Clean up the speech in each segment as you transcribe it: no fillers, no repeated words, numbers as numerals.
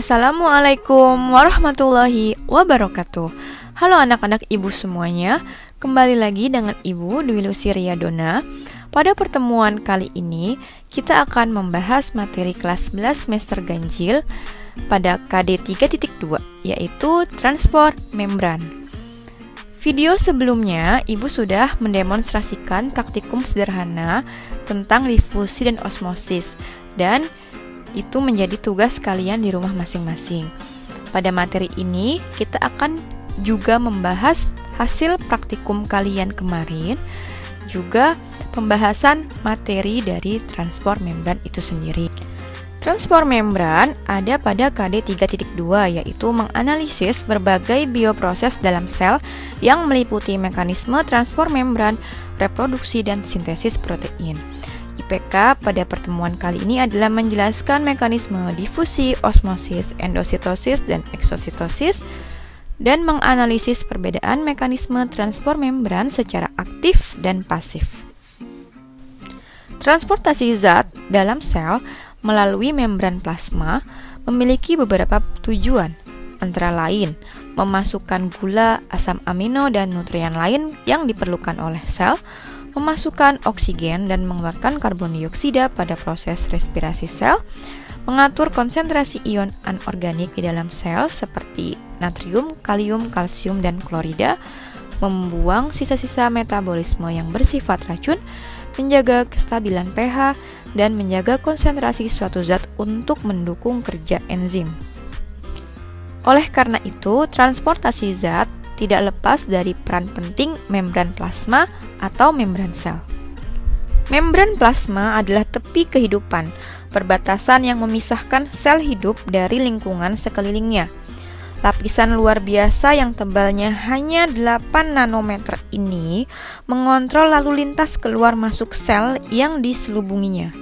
Assalamualaikum warahmatullahi wabarakatuh. Halo anak-anak ibu semuanya, kembali lagi dengan Ibu Dwi Lucy Riyadona. Pada pertemuan kali ini, kita akan membahas materi kelas 11 semester ganjil pada KD 3.2, yaitu transport membran. Video sebelumnya, Ibu sudah mendemonstrasikan praktikum sederhana tentang difusi dan osmosis, dan itu menjadi tugas kalian di rumah masing-masing. Pada materi ini, kita akan juga membahas hasil praktikum kalian kemarin, juga pembahasan materi dari transport membran itu sendiri. Transport membran ada pada KD 3.2, yaitu menganalisis berbagai bioproses dalam sel yang meliputi mekanisme transport membran, reproduksi, dan sintesis protein. IPK pada pertemuan kali ini adalah menjelaskan mekanisme difusi, osmosis, endositosis, dan eksositosis, dan menganalisis perbedaan mekanisme transport membran secara aktif dan pasif. Transportasi zat dalam sel melalui membran plasma memiliki beberapa tujuan, antara lain memasukkan gula, asam amino, dan nutrien lain yang diperlukan oleh sel, memasukkan oksigen dan mengeluarkan karbon dioksida pada proses respirasi sel, mengatur konsentrasi ion anorganik di dalam sel seperti natrium, kalium, kalsium, dan klorida, membuang sisa-sisa metabolisme yang bersifat racun, menjaga kestabilan pH, dan menjaga konsentrasi suatu zat untuk mendukung kerja enzim. Oleh karena itu, transportasi zat tidak lepas dari peran penting membran plasma atau membran sel. Membran plasma adalah tepi kehidupan, perbatasan yang memisahkan sel hidup dari lingkungan sekelilingnya. Lapisan luar biasa yang tebalnya hanya 8 nanometer ini mengontrol lalu lintas keluar masuk sel yang diselubunginya.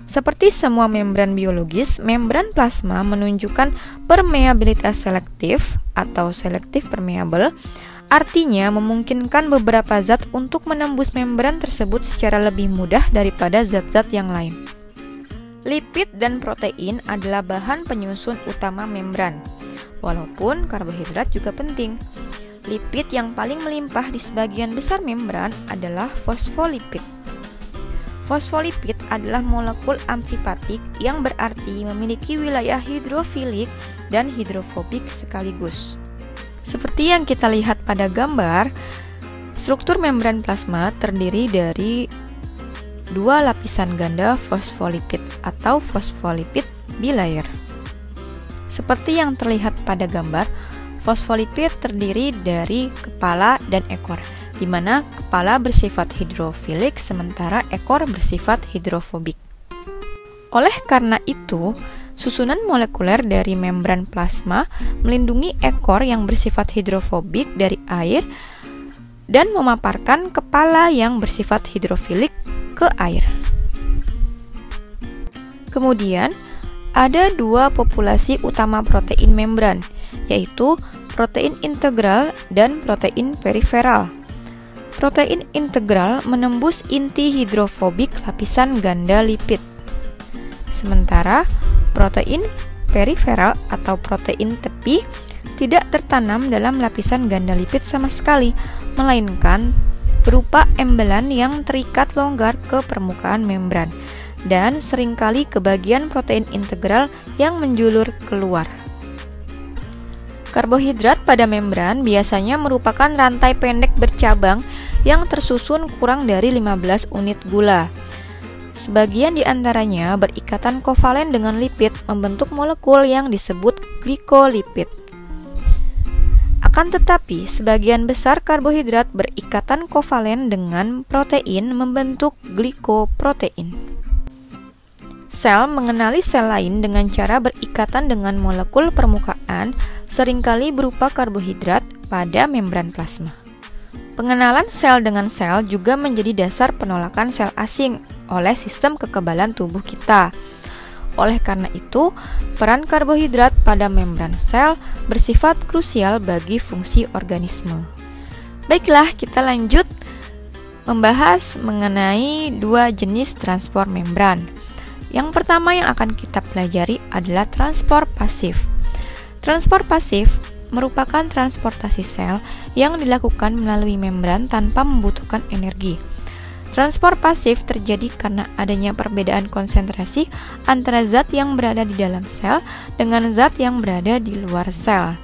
Seperti semua membran biologis, membran plasma menunjukkan permeabilitas selektif atau selektif permeable, artinya memungkinkan beberapa zat untuk menembus membran tersebut secara lebih mudah daripada zat-zat yang lain. Lipid dan protein adalah bahan penyusun utama membran, walaupun karbohidrat juga penting. Lipid yang paling melimpah di sebagian besar membran adalah fosfolipid. Fosfolipid adalah molekul amfipatik yang berarti memiliki wilayah hidrofilik dan hidrofobik sekaligus. Seperti yang kita lihat pada gambar, struktur membran plasma terdiri dari dua lapisan ganda fosfolipid atau fosfolipid bilayer. Seperti yang terlihat pada gambar, fosfolipid terdiri dari kepala dan ekor, di mana kepala bersifat hidrofilik sementara ekor bersifat hidrofobik. Oleh karena itu, susunan molekuler dari membran plasma melindungi ekor yang bersifat hidrofobik dari air dan memaparkan kepala yang bersifat hidrofilik ke air. Kemudian, ada dua populasi utama protein membran, yaitu protein integral dan protein periferal. Protein integral menembus inti hidrofobik lapisan ganda lipid. Sementara protein periferal atau protein tepi tidak tertanam dalam lapisan ganda lipid sama sekali, melainkan berupa embelan yang terikat longgar ke permukaan membran dan seringkali ke bagian protein integral yang menjulur keluar. Karbohidrat pada membran biasanya merupakan rantai pendek bercabang yang tersusun kurang dari 15 unit gula. Sebagian di antaranya berikatan kovalen dengan lipid membentuk molekul yang disebut glikolipid. Akan tetapi, sebagian besar karbohidrat berikatan kovalen dengan protein membentuk glikoprotein. Sel mengenali sel lain dengan cara berikatan dengan molekul permukaan, seringkali berupa karbohidrat pada membran plasma. Pengenalan sel dengan sel juga menjadi dasar penolakan sel asing oleh sistem kekebalan tubuh kita. Oleh karena itu, peran karbohidrat pada membran sel bersifat krusial bagi fungsi organisme. Baiklah, kita lanjut membahas mengenai dua jenis transport membran, Yang pertama yang akan kita pelajari adalah transport pasif. Transport pasif merupakan transportasi sel yang dilakukan melalui membran tanpa membutuhkan energi. Transport pasif terjadi karena adanya perbedaan konsentrasi antara zat yang berada di dalam sel dengan zat yang berada di luar sel.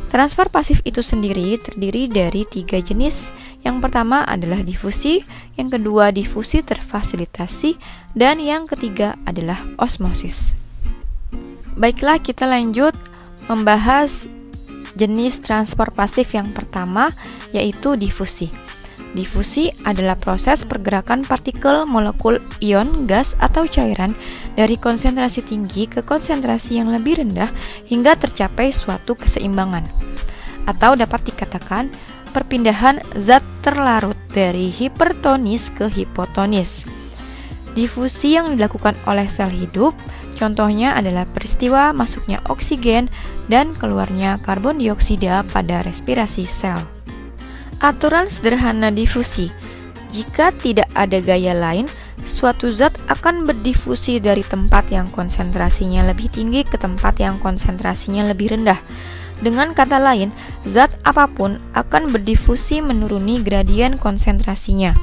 Transport pasif itu sendiri terdiri dari 3 jenis. Yang pertama adalah difusi, yang kedua difusi terfasilitasi, dan yang ketiga adalah osmosis. Baiklah, kita lanjut membahas jenis transport pasif yang pertama, yaitu difusi. Difusi adalah proses pergerakan partikel, molekul, ion, gas, atau cairan dari konsentrasi tinggi ke konsentrasi yang lebih rendah hingga tercapai suatu keseimbangan. Atau dapat dikatakan perpindahan zat terlarut dari hipertonis ke hipotonis. Difusi yang dilakukan oleh sel hidup, contohnya adalah peristiwa masuknya oksigen dan keluarnya karbon dioksida pada respirasi sel. Aturan sederhana difusi. Jika tidak ada gaya lain, suatu zat akan berdifusi dari tempat yang konsentrasinya lebih tinggi ke tempat yang konsentrasinya lebih rendah. Dengan kata lain, zat apapun akan berdifusi menuruni gradien konsentrasinya.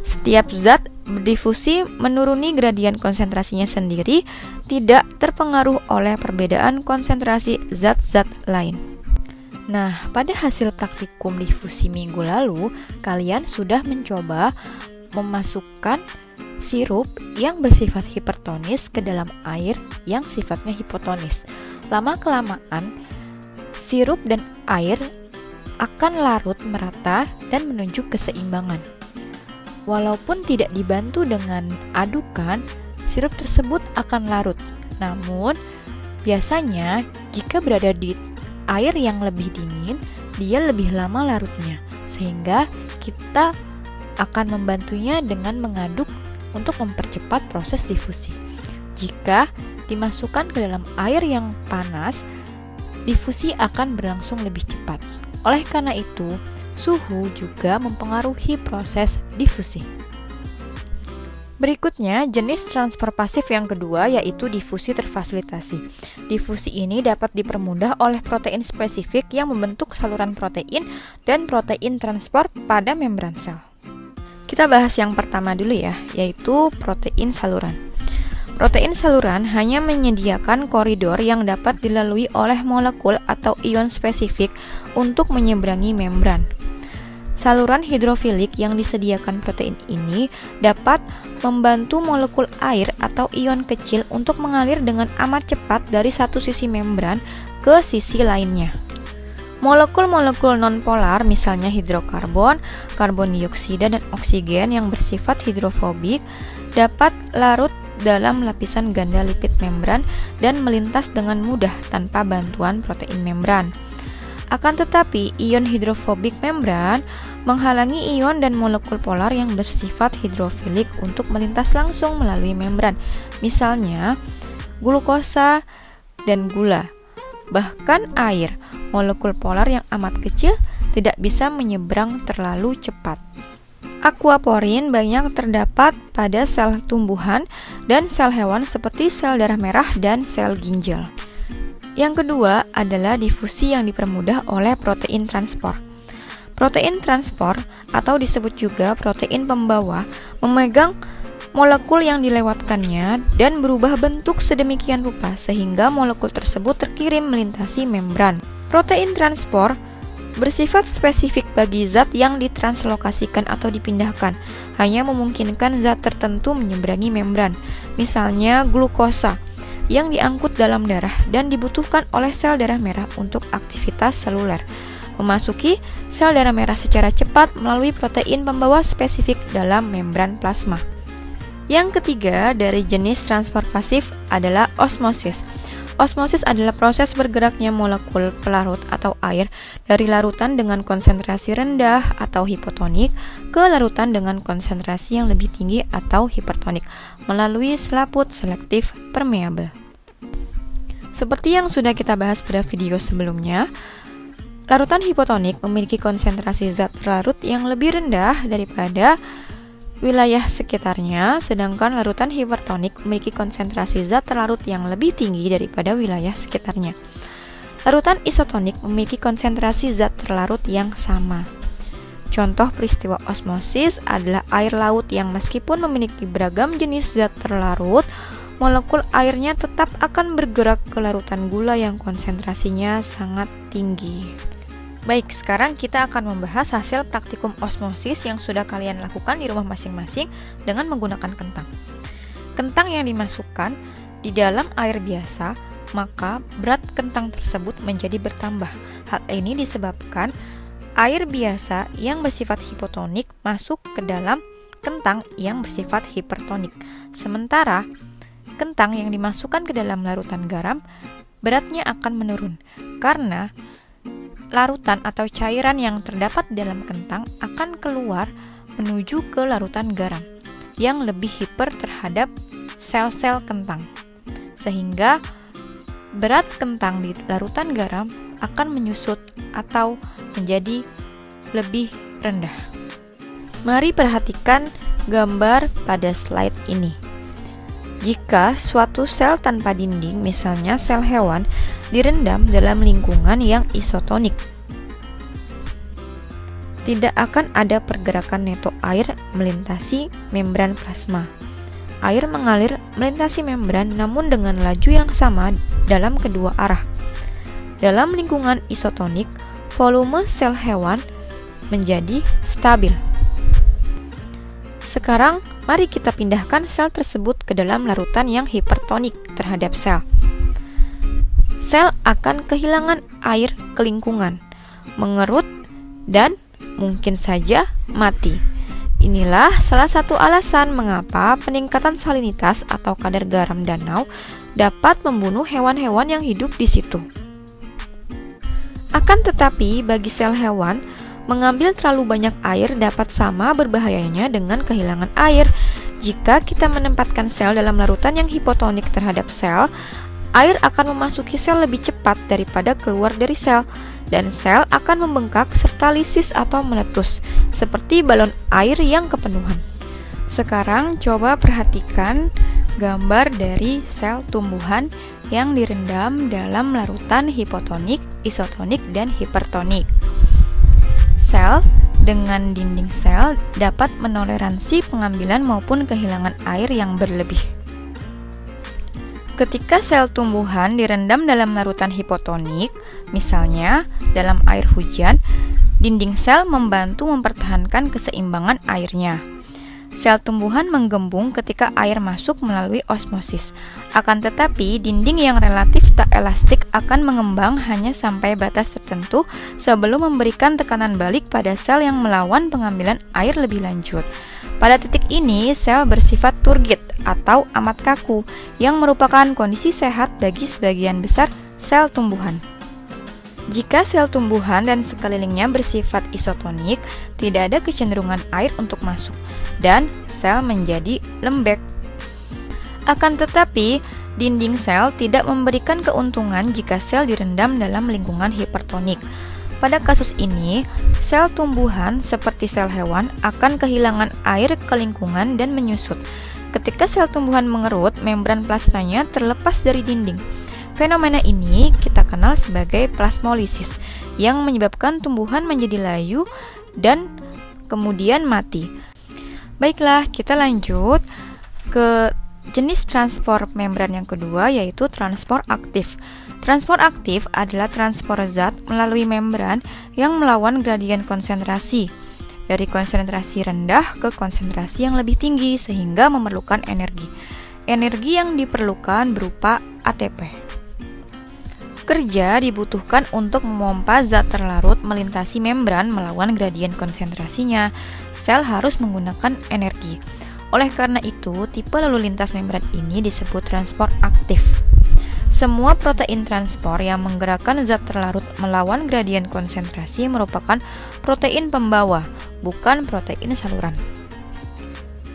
Setiap zat berdifusi menuruni gradien konsentrasinya sendiri, tidak terpengaruh oleh perbedaan konsentrasi zat-zat lain. Nah, pada hasil praktikum difusi minggu lalu, kalian sudah mencoba memasukkan sirup yang bersifat hipertonis ke dalam air yang sifatnya hipotonis. Lama-kelamaan, sirup dan air akan larut merata dan menuju keseimbangan. Walaupun tidak dibantu dengan adukan, sirup tersebut akan larut. Namun, biasanya jika berada di air yang lebih dingin, dia lebih lama larutnya, sehingga kita akan membantunya dengan mengaduk untuk mempercepat proses difusi. Jika dimasukkan ke dalam air yang panas, difusi akan berlangsung lebih cepat. Oleh karena itu, suhu juga mempengaruhi proses difusi. Berikutnya, jenis transfer pasif yang kedua yaitu difusi terfasilitasi. Difusi ini dapat dipermudah oleh protein spesifik yang membentuk saluran protein dan protein transport pada membran sel. Kita bahas yang pertama dulu ya, yaitu protein saluran. Protein saluran hanya menyediakan koridor yang dapat dilalui oleh molekul atau ion spesifik untuk menyeberangi membran. Saluran hidrofilik yang disediakan protein ini dapat membantu molekul air atau ion kecil untuk mengalir dengan amat cepat dari satu sisi membran ke sisi lainnya. Molekul-molekul nonpolar, misalnya hidrokarbon, karbon dioksida, dan oksigen yang bersifat hidrofobik, dapat larut dalam lapisan ganda lipid membran dan melintas dengan mudah tanpa bantuan protein membran. Akan tetapi, ion hidrofobik membran menghalangi ion dan molekul polar yang bersifat hidrofilik untuk melintas langsung melalui membran, misalnya glukosa dan gula. Bahkan air, molekul polar yang amat kecil, tidak bisa menyeberang terlalu cepat. Aquaporin banyak terdapat pada sel tumbuhan dan sel hewan seperti sel darah merah dan sel ginjal. Yang kedua adalah difusi yang dipermudah oleh protein transport. Protein transport atau disebut juga protein pembawa memegang molekul yang dilewatkannya dan berubah bentuk sedemikian rupa sehingga molekul tersebut terkirim melintasi membran. Protein transport bersifat spesifik bagi zat yang ditranslokasikan atau dipindahkan, hanya memungkinkan zat tertentu menyeberangi membran, misalnya glukosa yang diangkut dalam darah dan dibutuhkan oleh sel darah merah untuk aktivitas seluler. Memasuki sel darah merah secara cepat melalui protein pembawa spesifik dalam membran plasma. Yang ketiga dari jenis transfer pasif adalah osmosis. Osmosis adalah proses bergeraknya molekul pelarut atau air dari larutan dengan konsentrasi rendah atau hipotonik ke larutan dengan konsentrasi yang lebih tinggi atau hipertonik melalui selaput selektif permeabel. Seperti yang sudah kita bahas pada video sebelumnya, larutan hipotonik memiliki konsentrasi zat larut yang lebih rendah daripada wilayah sekitarnya, sedangkan larutan hipertonik memiliki konsentrasi zat terlarut yang lebih tinggi daripada wilayah sekitarnya. Larutan isotonik memiliki konsentrasi zat terlarut yang sama. Contoh peristiwa osmosis adalah air laut yang meskipun memiliki beragam jenis zat terlarut, molekul airnya tetap akan bergerak ke larutan gula yang konsentrasinya sangat tinggi. Baik, sekarang kita akan membahas hasil praktikum osmosis yang sudah kalian lakukan di rumah masing-masing dengan menggunakan kentang. Kentang yang dimasukkan di dalam air biasa, maka berat kentang tersebut menjadi bertambah. Hal ini disebabkan air biasa yang bersifat hipotonik masuk ke dalam kentang yang bersifat hipertonik. Sementara kentang yang dimasukkan ke dalam larutan garam, beratnya akan menurun karena larutan atau cairan yang terdapat dalam kentang akan keluar menuju ke larutan garam yang lebih hiper terhadap sel-sel kentang, sehingga berat kentang di larutan garam akan menyusut atau menjadi lebih rendah. Mari perhatikan gambar pada slide ini. Jika suatu sel tanpa dinding, misalnya sel hewan, direndam dalam lingkungan yang isotonik, tidak akan ada pergerakan neto air melintasi membran plasma. Air mengalir melintasi membran namun dengan laju yang sama dalam kedua arah. Dalam lingkungan isotonik, volume sel hewan menjadi stabil. Sekarang, mari kita pindahkan sel tersebut ke dalam larutan yang hipertonik terhadap sel. Sel akan kehilangan air ke lingkungan, mengerut, dan mungkin saja mati. Inilah salah satu alasan mengapa peningkatan salinitas atau kadar garam danau dapat membunuh hewan-hewan yang hidup di situ. Akan tetapi, bagi sel hewan, mengambil terlalu banyak air dapat sama berbahayanya dengan kehilangan air. Jika kita menempatkan sel dalam larutan yang hipotonik terhadap sel, air akan memasuki sel lebih cepat daripada keluar dari sel, dan sel akan membengkak serta lisis atau meletus, seperti balon air yang kepenuhan. Sekarang coba perhatikan gambar dari sel tumbuhan yang direndam dalam larutan hipotonik, isotonik, dan hipertonik. Sel dengan dinding sel dapat menoleransi pengambilan maupun kehilangan air yang berlebih. Ketika sel tumbuhan direndam dalam larutan hipotonik, misalnya dalam air hujan, dinding sel membantu mempertahankan keseimbangan airnya. Sel tumbuhan menggembung ketika air masuk melalui osmosis. Akan tetapi, dinding yang relatif tak elastik akan mengembang hanya sampai batas tertentu sebelum memberikan tekanan balik pada sel yang melawan pengambilan air lebih lanjut. Pada titik ini, sel bersifat turgid atau amat kaku, yang merupakan kondisi sehat bagi sebagian besar sel tumbuhan. Jika sel tumbuhan dan sekelilingnya bersifat isotonik, tidak ada kecenderungan air untuk masuk, dan sel menjadi lembek. Akan tetapi, dinding sel tidak memberikan keuntungan jika sel direndam dalam lingkungan hipertonik. Pada kasus ini, sel tumbuhan seperti sel hewan akan kehilangan air ke lingkungan dan menyusut. Ketika sel tumbuhan mengerut, membran plasmanya terlepas dari dinding. Fenomena ini kita kenal sebagai plasmolisis, yang menyebabkan tumbuhan menjadi layu dan kemudian mati. Baiklah, kita lanjut ke jenis transport membran yang kedua, yaitu transport aktif. Transport aktif adalah transport zat melalui membran yang melawan gradien konsentrasi dari konsentrasi rendah ke konsentrasi yang lebih tinggi sehingga memerlukan energi. Energi yang diperlukan berupa ATP. Kerja dibutuhkan untuk memompa zat terlarut melintasi membran melawan gradien konsentrasinya. Sel harus menggunakan energi. Oleh karena itu, tipe lalu lintas membran ini disebut transport aktif. Semua protein transport yang menggerakkan zat terlarut melawan gradien konsentrasi merupakan protein pembawa, bukan protein saluran.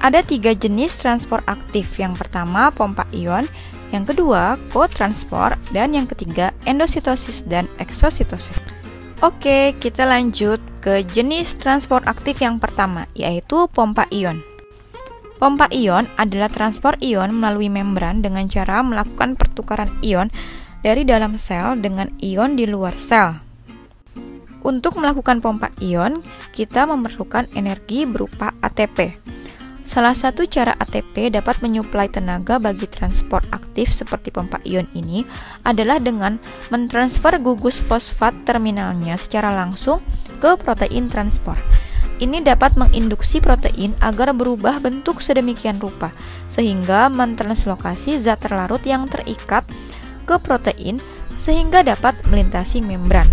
Ada 3 jenis transport aktif. Yang pertama, pompa ion, yang kedua, kotransport, dan yang ketiga, endositosis dan eksositosis. Oke, kita lanjut ke jenis transport aktif yang pertama, yaitu pompa ion. Pompa ion adalah transport ion melalui membran dengan cara melakukan pertukaran ion dari dalam sel dengan ion di luar sel. Untuk melakukan pompa ion, kita memerlukan energi berupa ATP. Salah satu cara ATP dapat menyuplai tenaga bagi transport aktif seperti pompa ion ini adalah dengan mentransfer gugus fosfat terminalnya secara langsung ke protein transport. Ini dapat menginduksi protein agar berubah bentuk sedemikian rupa, sehingga mentranslokasi zat terlarut yang terikat ke protein sehingga dapat melintasi membran.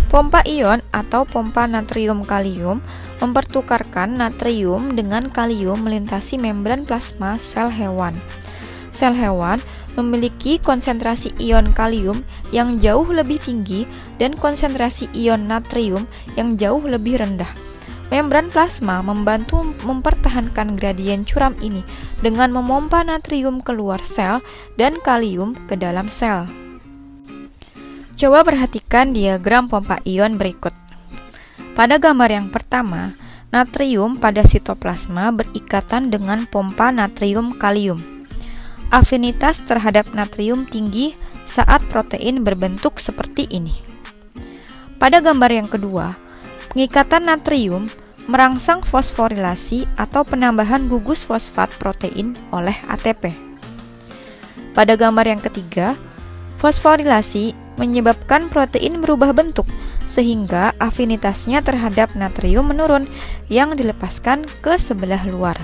Pompa ion atau pompa natrium-kalium mempertukarkan natrium dengan kalium melintasi membran plasma sel hewan. Sel hewan memiliki konsentrasi ion kalium yang jauh lebih tinggi dan konsentrasi ion natrium yang jauh lebih rendah. Membran plasma membantu mempertahankan gradien curam ini dengan memompa natrium keluar sel dan kalium ke dalam sel. Coba perhatikan diagram pompa ion berikut. Pada gambar yang pertama, natrium pada sitoplasma berikatan dengan pompa natrium kalium. Afinitas terhadap natrium tinggi saat protein berbentuk seperti ini. Pada gambar yang kedua, pengikatan natrium merangsang fosforilasi atau penambahan gugus fosfat protein oleh ATP. Pada gambar yang ketiga, fosforilasi menyebabkan protein berubah bentuk sehingga afinitasnya terhadap natrium menurun yang dilepaskan ke sebelah luar.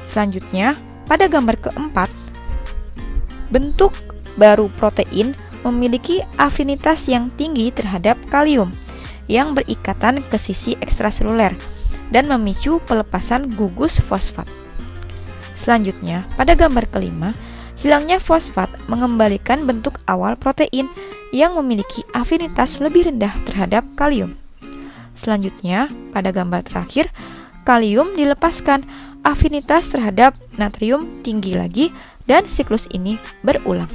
Selanjutnya, pada gambar keempat, bentuk baru protein memiliki afinitas yang tinggi terhadap kalium yang berikatan ke sisi ekstraseluler dan memicu pelepasan gugus fosfat. Selanjutnya, pada gambar kelima, hilangnya fosfat mengembalikan bentuk awal protein yang memiliki afinitas lebih rendah terhadap kalium. Selanjutnya, pada gambar terakhir, kalium dilepaskan, afinitas terhadap natrium tinggi lagi, dan siklus ini berulang.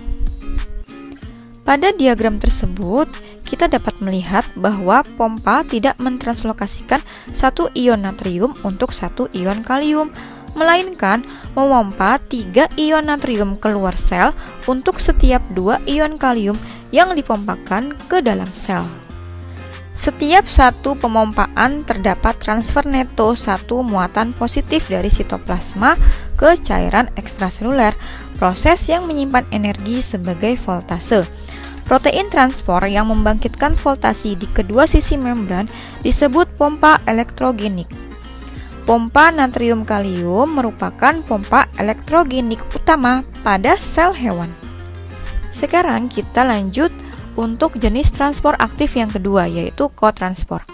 Pada diagram tersebut, kita dapat melihat bahwa pompa tidak mentranslokasikan satu ion natrium untuk satu ion kalium, melainkan memompa 3 ion natrium keluar sel untuk setiap 2 ion kalium yang dipompakan ke dalam sel. Setiap satu pemompaan terdapat transfer neto satu muatan positif dari sitoplasma ke cairan ekstraseluler, proses yang menyimpan energi sebagai voltase. Protein transport yang membangkitkan voltasi di kedua sisi membran disebut pompa elektrogenik. Pompa natrium kalium merupakan pompa elektrogenik utama pada sel hewan. Sekarang kita lanjut untuk jenis transport aktif yang kedua, yaitu kotransport.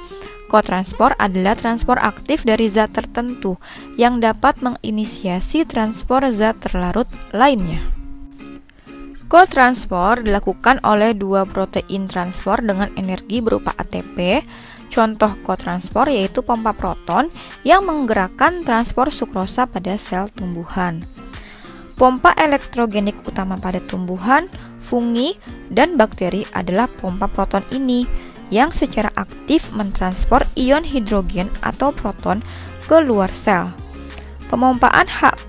Kotransport adalah transport aktif dari zat tertentu yang dapat menginisiasi transport zat terlarut lainnya. Kotransport dilakukan oleh dua protein transport dengan energi berupa ATP. Contoh kotransport yaitu pompa proton yang menggerakkan transport sukrosa pada sel tumbuhan. Pompa elektrogenik utama pada tumbuhan, fungi, dan bakteri adalah pompa proton ini yang secara aktif mentransport ion hidrogen atau proton ke luar sel. Pemompaan H+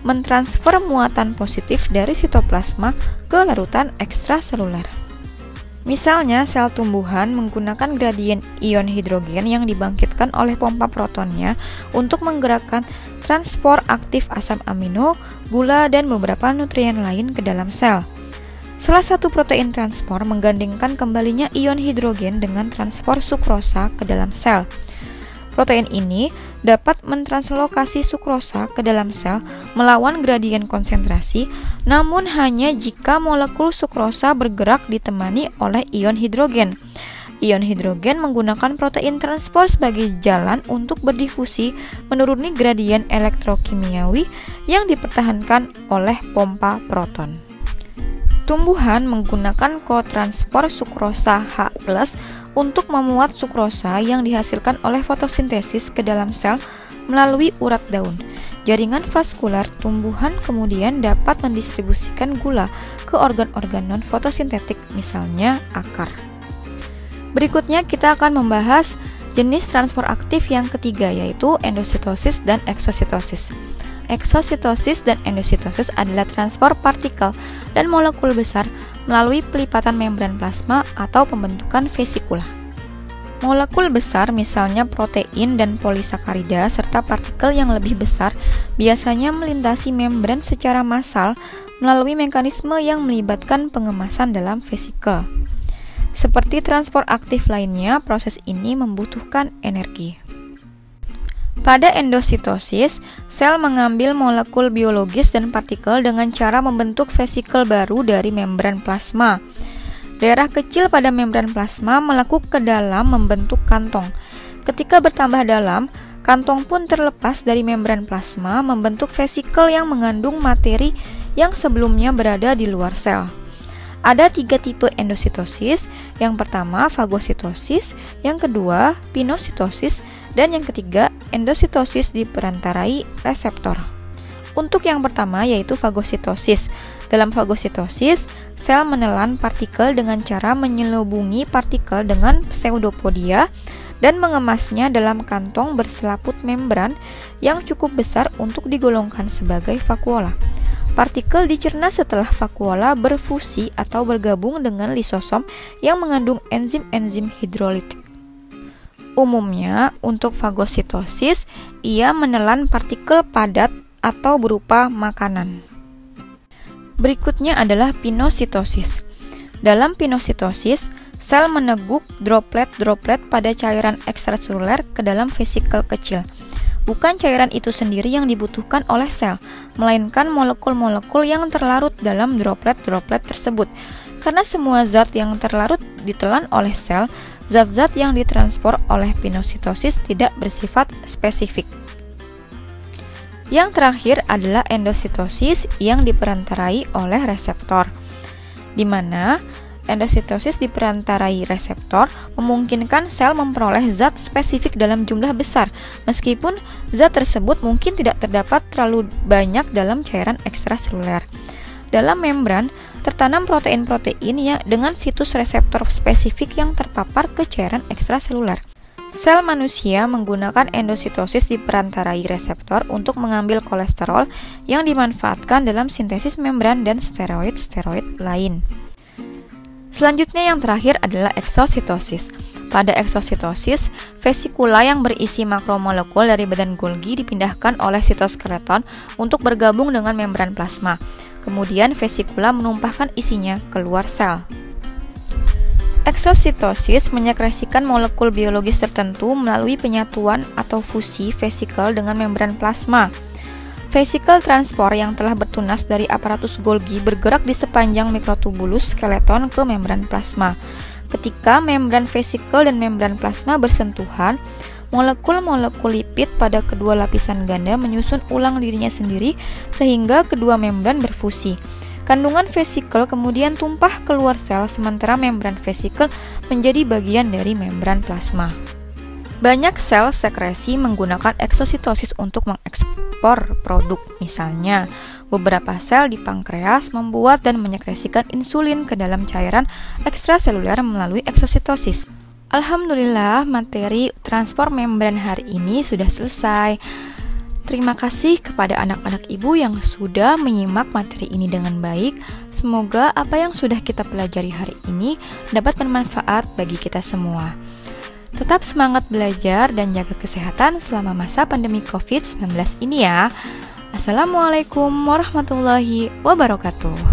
mentransfer muatan positif dari sitoplasma ke larutan ekstraseluler. Misalnya, sel tumbuhan menggunakan gradien ion hidrogen yang dibangkitkan oleh pompa protonnya untuk menggerakkan transport aktif asam amino, gula, dan beberapa nutrien lain ke dalam sel. Salah satu protein transport menggandengkan kembalinya ion hidrogen dengan transport sukrosa ke dalam sel. Protein ini dapat mentranslokasi sukrosa ke dalam sel melawan gradien konsentrasi, namun hanya jika molekul sukrosa bergerak ditemani oleh ion hidrogen. Ion hidrogen menggunakan protein transport sebagai jalan untuk berdifusi menuruni gradien elektrokimiawi yang dipertahankan oleh pompa proton. Tumbuhan menggunakan kotransport sukrosa H+ untuk memuat sukrosa yang dihasilkan oleh fotosintesis ke dalam sel melalui urat daun. Jaringan vaskular tumbuhan kemudian dapat mendistribusikan gula ke organ-organ non-fotosintetik, misalnya akar. Berikutnya kita akan membahas Jenis transport aktif yang ketiga yaitu endositosis dan eksositosis. Eksositosis dan endositosis adalah transport partikel dan molekul besar melalui pelipatan membran plasma atau pembentukan vesikula. Molekul besar misalnya protein dan polisakarida serta partikel yang lebih besar biasanya melintasi membran secara massal melalui mekanisme yang melibatkan pengemasan dalam vesikel. Seperti transport aktif lainnya, proses ini membutuhkan energi. Pada endositosis, sel mengambil molekul biologis dan partikel dengan cara membentuk vesikel baru dari membran plasma. Daerah kecil pada membran plasma melekuk ke dalam membentuk kantong. Ketika bertambah dalam, kantong pun terlepas dari membran plasma membentuk vesikel yang mengandung materi yang sebelumnya berada di luar sel. Ada 3 tipe endositosis, yang pertama fagositosis, yang kedua pinositosis, dan yang ketiga endositosis diperantarai reseptor. Untuk yang pertama yaitu fagositosis. Dalam fagositosis, sel menelan partikel dengan cara menyelubungi partikel dengan pseudopodia dan mengemasnya dalam kantong berselaput membran yang cukup besar untuk digolongkan sebagai vakuola. Partikel dicerna setelah vakuola berfusi atau bergabung dengan lisosom yang mengandung enzim-enzim hidrolitik. Umumnya, untuk fagositosis, ia menelan partikel padat atau berupa makanan. Berikutnya adalah pinositosis. Dalam pinositosis, sel meneguk droplet-droplet pada cairan ekstraseluler ke dalam vesikel kecil. Bukan cairan itu sendiri yang dibutuhkan oleh sel, melainkan molekul-molekul yang terlarut dalam droplet-droplet tersebut. Karena semua zat yang terlarut ditelan oleh sel, zat-zat yang ditransport oleh pinositosis tidak bersifat spesifik. Yang terakhir adalah endositosis yang diperantarai oleh reseptor, di mana endositosis diperantarai reseptor memungkinkan sel memperoleh zat spesifik dalam jumlah besar, meskipun zat tersebut mungkin tidak terdapat terlalu banyak dalam cairan ekstraseluler. Dalam membran, tertanam protein-protein yang dengan situs reseptor spesifik yang terpapar ke cairan ekstraseluler. Sel manusia menggunakan endositosis diperantarai reseptor untuk mengambil kolesterol yang dimanfaatkan dalam sintesis membran dan steroid-steroid lain. Selanjutnya yang terakhir adalah eksositosis. Pada eksositosis, vesikula yang berisi makromolekul dari badan Golgi dipindahkan oleh sitoskeleton untuk bergabung dengan membran plasma. Kemudian vesikula menumpahkan isinya keluar sel. Eksositosis menyekresikan molekul biologis tertentu melalui penyatuan atau fusi vesikel dengan membran plasma. Vesikel transport yang telah bertunas dari aparatus Golgi bergerak di sepanjang mikrotubulus skeleton ke membran plasma. Ketika membran vesikel dan membran plasma bersentuhan, molekul-molekul lipid pada kedua lapisan ganda menyusun ulang dirinya sendiri sehingga kedua membran berfusi. Kandungan vesikel kemudian tumpah keluar sel sementara membran vesikel menjadi bagian dari membran plasma. Banyak sel sekresi menggunakan eksositosis untuk mengekspor produk. Misalnya, beberapa sel di pankreas membuat dan menyekresikan insulin ke dalam cairan ekstraseluler melalui eksositosis. Alhamdulillah, materi transport membran hari ini sudah selesai. Terima kasih kepada anak-anak ibu yang sudah menyimak materi ini dengan baik. Semoga apa yang sudah kita pelajari hari ini dapat bermanfaat bagi kita semua. Tetap semangat belajar dan jaga kesehatan selama masa pandemi COVID-19 ini ya. Assalamualaikum warahmatullahi wabarakatuh.